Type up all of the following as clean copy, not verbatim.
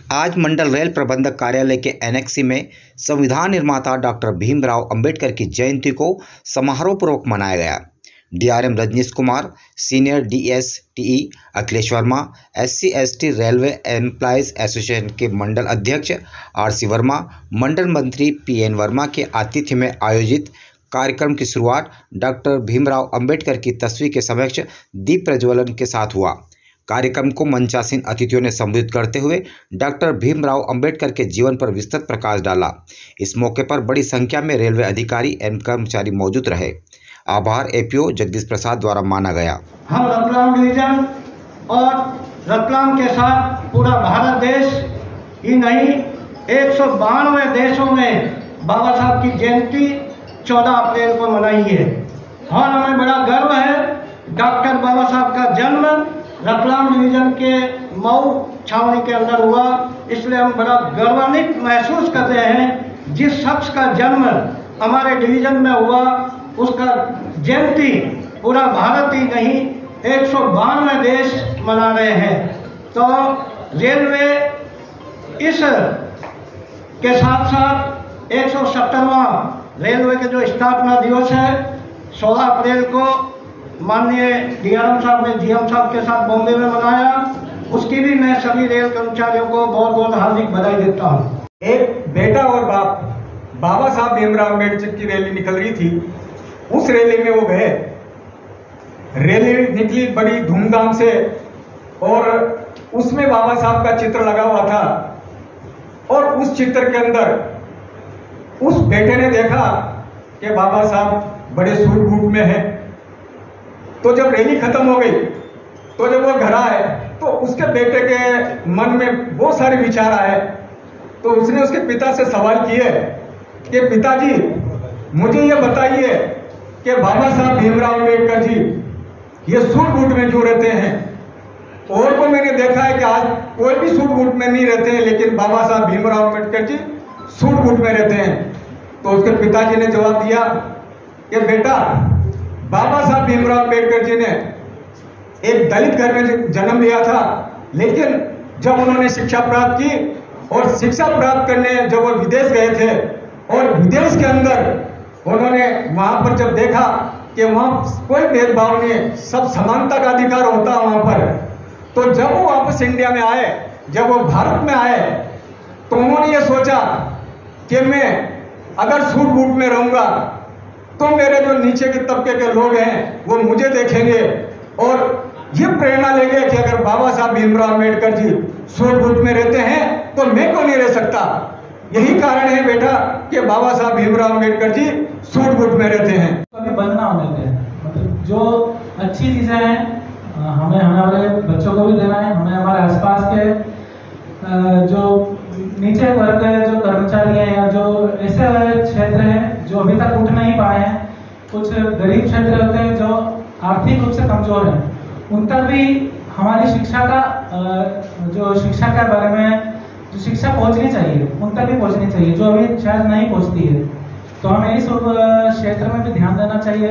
आज मंडल रेल प्रबंधक कार्यालय के एनेक्सी में संविधान निर्माता डॉक्टर भीमराव अंबेडकर की जयंती को समारोहपूर्वक मनाया गया। DRM Rajneesh Kumar, senior DSTE Akhilesh Verma, SC/ST railway employees association के मंडल अध्यक्ष RC वर्मा, मंडल मंत्री PN वर्मा के आतिथ्य में आयोजित कार्यक्रम की शुरुआत डॉक्टर भीमराव अंबेडकर की तस्वीर के समक्ष दीप प्रज्वलन के साथ हुआ। कार्यक्रम को मंचासीन अतिथियों ने संबोधित करते हुए डॉक्टर भीमराव अंबेडकर के जीवन पर विस्तृत प्रकाश डाला। इस मौके पर बड़ी संख्या में रेलवे अधिकारी एवं कर्मचारी मौजूद रहे। आभार APO जगदीश प्रसाद द्वारा माना गया। हम रतलाम डिवीजन और रतलाम के साथ पूरा भारत देश ही नहीं 192 देशों में बाबा साहब की जयंती 14 अप्रैल को मनाई है और हमें बड़ा गर्व है। डॉक्टर बाबा साहब का जन्म रतलाम डिवीजन के मऊ छावनी के अंदर हुआ, इसलिए हम बड़ा गौरवान्वित महसूस कर रहे हैं। जिस शख्स का जन्म हमारे डिवीजन में हुआ उसका जयंती पूरा भारत ही नहीं 192 देश मना रहे हैं। तो रेलवे इस के साथ साथ 170वां रेलवे के जो स्थापना दिवस है 16 अप्रैल को माननीय DRM साहब ने GM साहब के साथ बॉम्बे में मनाया। उसकी भी मैं सभी रेल कर्मचारियों को बहुत बहुत हार्दिक बधाई देता हूँ। एक बेटा और बाप बाबा साहब भीमराव अम्बेडकर की रैली निकल रही थी, उस रैली में वो गए। रैली निकली बड़ी धूमधाम से और उसमें बाबा साहब का चित्र लगा हुआ था और उस चित्र के अंदर उस बेटे ने देखा कि बाबा साहब बड़े सूट बूट में हैं। तो जब रैली खत्म हो गई तो जब वो घर आए तो उसके बेटे के मन में बहुत सारे विचार आए। तो उसने उसके पिता से सवाल किए कि पिताजी मुझे ये बताइए कि बाबा साहब भीमराव अम्बेडकर जी ये सूट बूट में क्यों रहते हैं? और को मैंने देखा है कि आज कोई भी सूट बूट में नहीं रहते हैं, लेकिन बाबा साहब भीमराव अम्बेडकर जी सूट बूट में रहते हैं। तो उसके पिताजी ने जवाब दिया कि बेटा बाबा साहब भीमराव अम्बेडकर जी ने एक दलित घर में जन्म लिया था, लेकिन जब उन्होंने शिक्षा प्राप्त की और शिक्षा प्राप्त करने जब वो विदेश गए थे और विदेश के अंदर उन्होंने वहां पर जब देखा कि वहां कोई भेदभाव नहीं, सब समानता का अधिकार होता वहां पर, तो जब वो वापस इंडिया में आए, जब वो भारत में आए तो उन्होंने ये सोचा कि मैं अगर सूट बूट में रहूंगा तो मेरे जो नीचे के तबके के लोग हैं वो मुझे देखेंगे और ये प्रेरणा लेंगे कि अगर बाबा साहब भीमराव अम्बेडकर जी सूट बूट में रहते हैं तो मैं क्यों नहीं रह सकता। यही कारण है बेटा कि बाबा साहब भीमराव अम्बेडकर जी सूट बूट में रहते हैं। कभी बंद ना होने दें, मतलब जो अच्छी चीजें हैं हमें हमारे बच्चों को भी देना है। हमें हमारे आसपास के जो नीचे वर्ग के जो कर्मचारी हैं या जो ऐसे क्षेत्र हैं जो अभी तक उठ नहीं पाए हैं, कुछ गरीब क्षेत्र होते हैं जो आर्थिक रूप से कमजोर हैं, उन तक भी हमारी शिक्षा का जो शिक्षा के बारे में जो शिक्षा पहुंचनी चाहिए उन तक भी पहुंचनी चाहिए, जो अभी शायद नहीं पहुंचती है। तो हमें इस क्षेत्र में भी ध्यान देना चाहिए।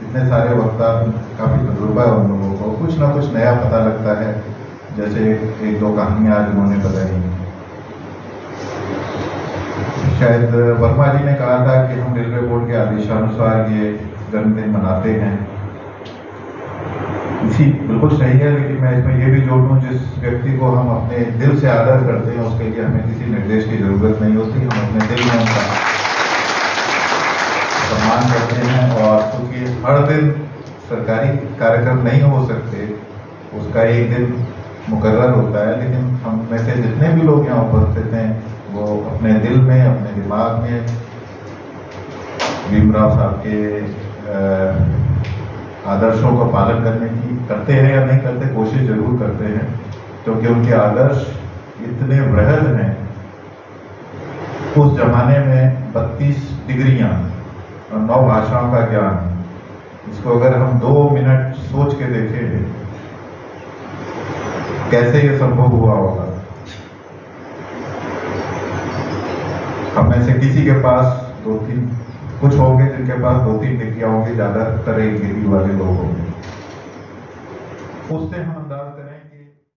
इतने सारे वक्ता, काफी तजुर्बा है उन लोगों को, कुछ ना कुछ नया पता लगता है। जैसे एक दो कहानियां आज उन्होंने बताई। शायद वर्मा जी ने कहा था कि हम रेलवे बोर्ड के आदेशानुसार ये जन्मदिन मनाते हैं। इसी बिल्कुल सही है, लेकिन मैं इसमें ये भी जोड़ दूं, जिस व्यक्ति को हम अपने दिल से आदर करते हैं उसके लिए हमें किसी निर्देश की जरूरत नहीं होती। हम अपने दिल में उनका सम्मान करते हैं और क्योंकि हर दिन सरकारी कार्यक्रम नहीं हो सकते, उसका एक दिन मुकर्रर होता है, लेकिन हम में से जितने भी लोग यहाँ उपस्थित हैं वो अपने दिल में, अपने दिमाग में भीमराव साहब के आदर्शों को पालन करने की करते हैं या नहीं करते, कोशिश जरूर करते हैं, क्योंकि उनके आदर्श इतने वृहद हैं। उस जमाने में 32 डिग्रियां और 9 भाषाओं का ज्ञान, इसको अगर हम 2 मिनट सोच के देखें कैसे ये संभव हुआ होगा। हम में से किसी के पास 2-3 कुछ होंगे जिनके पास 2-3 डिग्रियां होंगी, ज्यादातर 1 डिग्री वाले लोग होंगे। उससे हम